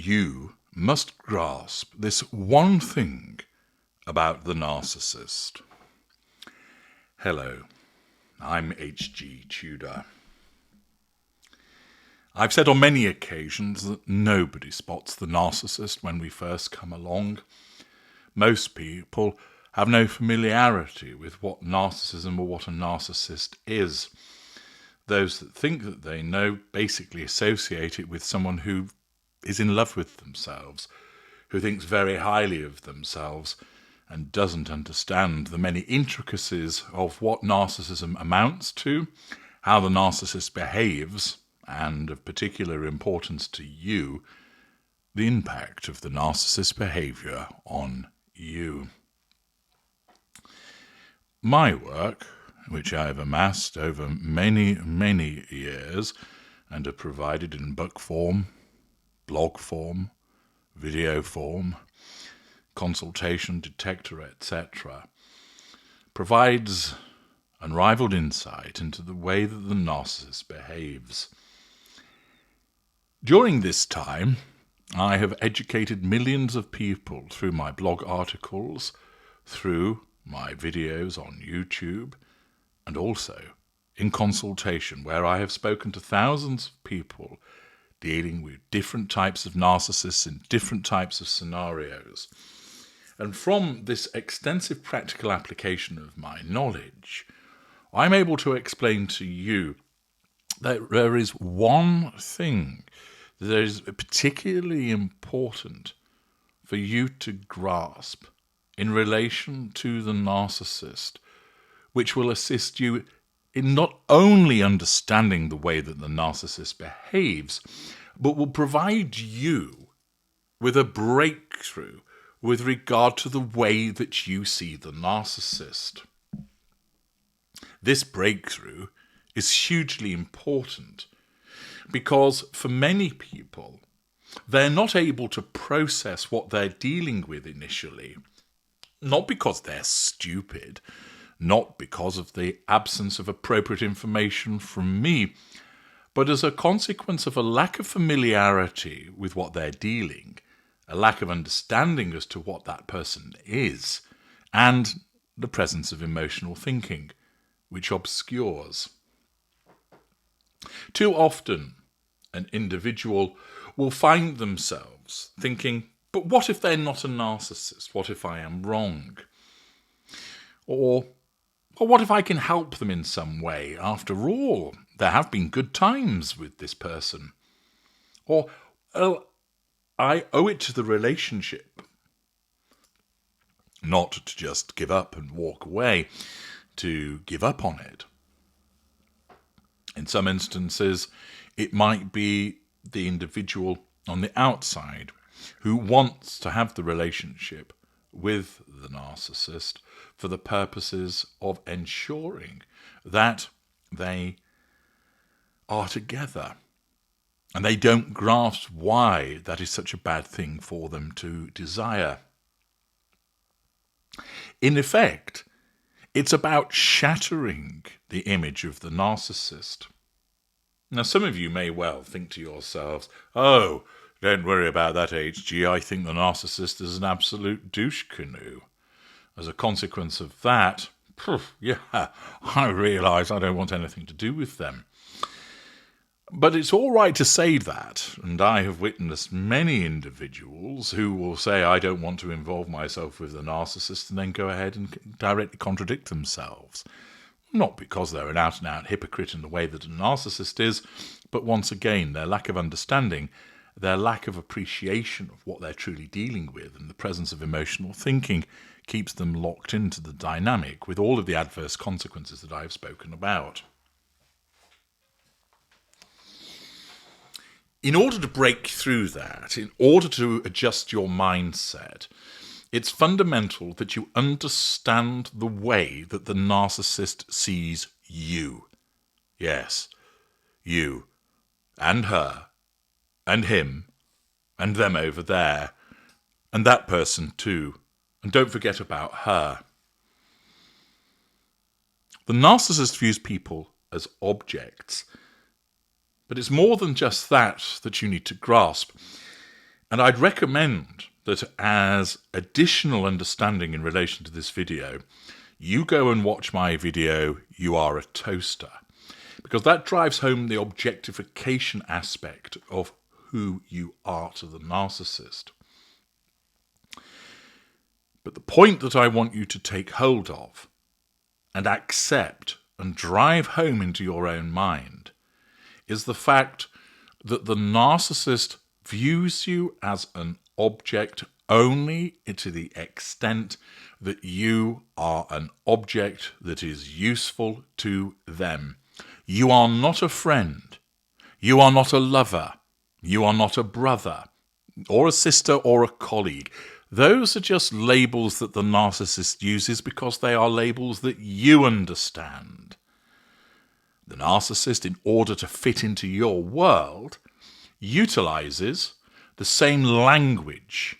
you must grasp this one thing about the narcissist. Hello, I'm H.G. Tudor. I've said on many occasions that nobody spots the narcissist when we first come along. Most people have no familiarity with what narcissism or what a narcissist is. Those that think that they know basically associate it with someone who is in love with themselves, who thinks very highly of themselves, and doesn't understand the many intricacies of what narcissism amounts to, how the narcissist behaves, and of particular importance to you, the impact of the narcissist's behaviour on you. My work, which I have amassed over many, many years and have provided in book form, blog form, video form, consultation, detector, etc., provides unrivaled insight into the way that the narcissist behaves. During this time, I have educated millions of people through my blog articles, through my videos on YouTube, and also in consultation, where I have spoken to thousands of people dealing with different types of narcissists in different types of scenarios. And from this extensive practical application of my knowledge, I'm able to explain to you that there is one thing that is particularly important for you to grasp in relation to the narcissist, which will assist you in not only understanding the way that the narcissist behaves, but will provide you with a breakthrough with regard to the way that you see the narcissist. This breakthrough is hugely important because for many people, they're not able to process what they're dealing with initially, not because they're stupid, not because of the absence of appropriate information from me, but as a consequence of a lack of familiarity with what they're dealing, a lack of understanding as to what that person is, and the presence of emotional thinking, which obscures. Too often, an individual will find themselves thinking, but what if they're not a narcissist? What if I am wrong? Or what if I can help them in some way? After all, there have been good times with this person. Or, well, I owe it to the relationship not to just give up and walk away, to give up on it. In some instances, it might be the individual on the outside who wants to have the relationship with the narcissist for the purposes of ensuring that they are together. And they don't grasp why that is such a bad thing for them to desire. In effect, it's about shattering the image of the narcissist. Now, some of you may well think to yourselves, oh, don't worry about that, HG. I think the narcissist is an absolute douche canoe. As a consequence of that, I realise I don't want anything to do with them. But it's all right to say that, and I have witnessed many individuals who will say, I don't want to involve myself with the narcissist, and then go ahead and directly contradict themselves. Not because they're an out-and-out hypocrite in the way that a narcissist is, but once again, their lack of understanding, their lack of appreciation of what they're truly dealing with, and the presence of emotional thinking keeps them locked into the dynamic with all of the adverse consequences that I've spoken about. In order to break through that, in order to adjust your mindset, it's fundamental that you understand the way that the narcissist sees you. Yes, you, and her, and him, and them over there, and that person too. And don't forget about her. The narcissist views people as objects. But it's more than just that you need to grasp. And I'd recommend that as additional understanding in relation to this video, you go and watch my video, You Are a Toaster, because that drives home the objectification aspect of who you are to the narcissist. But the point that I want you to take hold of and accept and drive home into your own mind is the fact that the narcissist views you as an object only to the extent that you are an object that is useful to them. You are not a friend. You are not a lover. You are not a brother or a sister or a colleague. Those are just labels that the narcissist uses because they are labels that you understand. The narcissist, in order to fit into your world, utilizes the same language.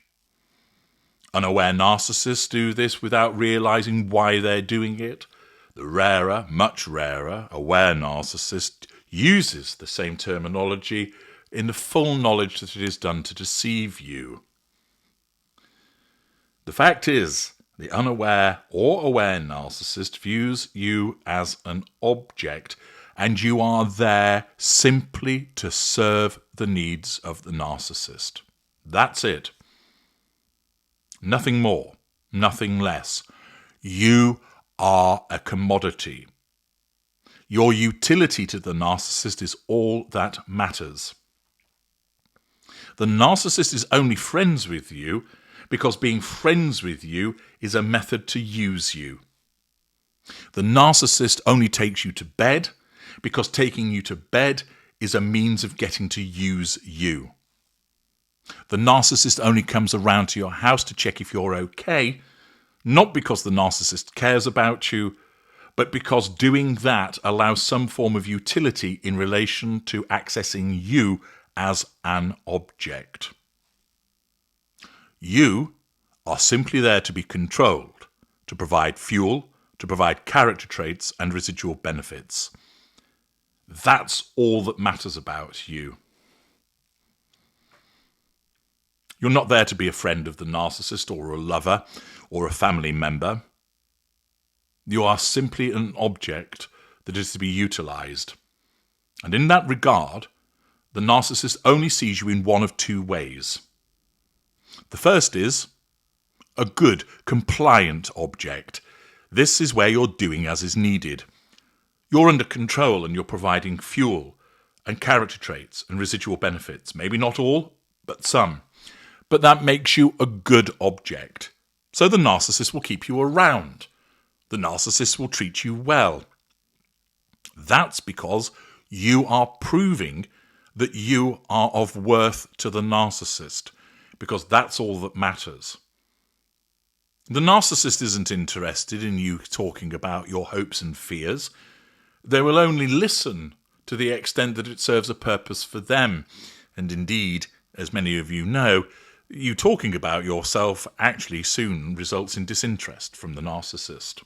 Unaware narcissists do this without realizing why they're doing it. The rarer, much rarer, aware narcissist uses the same terminology in the full knowledge that it is done to deceive you. The fact is, the unaware or aware narcissist views you as an object, and you are there simply to serve the needs of the narcissist. That's it. Nothing more, nothing less. You are a commodity. Your utility to the narcissist is all that matters. The narcissist is only friends with you because being friends with you is a method to use you. The narcissist only takes you to bed because taking you to bed is a means of getting to use you. The narcissist only comes around to your house to check if you're okay, not because the narcissist cares about you, but because doing that allows some form of utility in relation to accessing you as an object. You are simply there to be controlled, to provide fuel, to provide character traits and residual benefits. That's all that matters about you. You're not there to be a friend of the narcissist or a lover or a family member. You are simply an object that is to be utilized. And in that regard, the narcissist only sees you in one of two ways. The first is a good, compliant object. This is where you're doing as is needed. You're under control and you're providing fuel and character traits and residual benefits. Maybe not all, but some. But that makes you a good object. So the narcissist will keep you around. The narcissist will treat you well. That's because you are proving that you are of worth to the narcissist, because that's all that matters. The narcissist isn't interested in you talking about your hopes and fears. They will only listen to the extent that it serves a purpose for them. And indeed, as many of you know, you talking about yourself actually soon results in disinterest from the narcissist.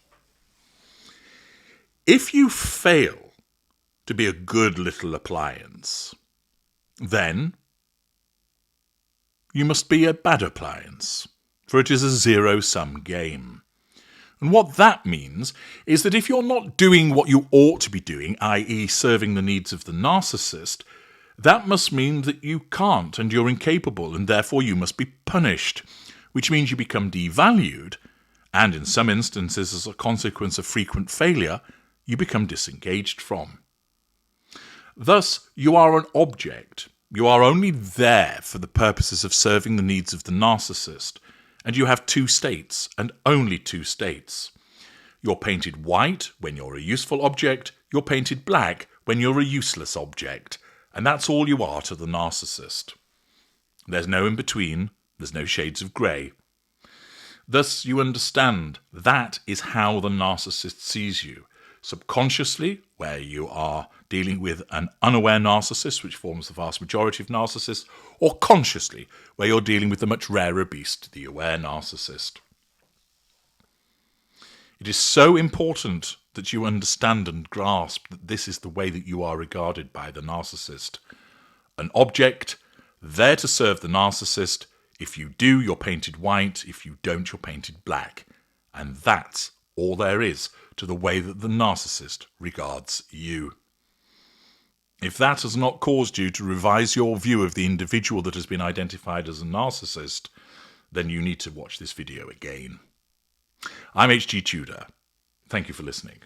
If you fail to be a good little appliance, then you must be a bad appliance, for it is a zero-sum game. And what that means is that if you're not doing what you ought to be doing, i.e. serving the needs of the narcissist, that must mean that you can't and you're incapable, and therefore you must be punished, which means you become devalued, and in some instances, as a consequence of frequent failure, you become disengaged from. Thus, you are an object. You are only there for the purposes of serving the needs of the narcissist, and you have two states, and only two states. You're painted white when you're a useful object, you're painted black when you're a useless object, and that's all you are to the narcissist. There's no in-between, there's no shades of grey. Thus, you understand that is how the narcissist sees you. Subconsciously, where you are dealing with an unaware narcissist, which forms the vast majority of narcissists, or consciously, where you're dealing with the much rarer beast, the aware narcissist. It is so important that you understand and grasp that this is the way that you are regarded by the narcissist. An object, there to serve the narcissist, If you do, you're painted white. If you don't, you're painted black. And that's all there is to the way that the narcissist regards you. If that has not caused you to revise your view of the individual that has been identified as a narcissist, then you need to watch this video again. I'm H.G. Tudor. Thank you for listening.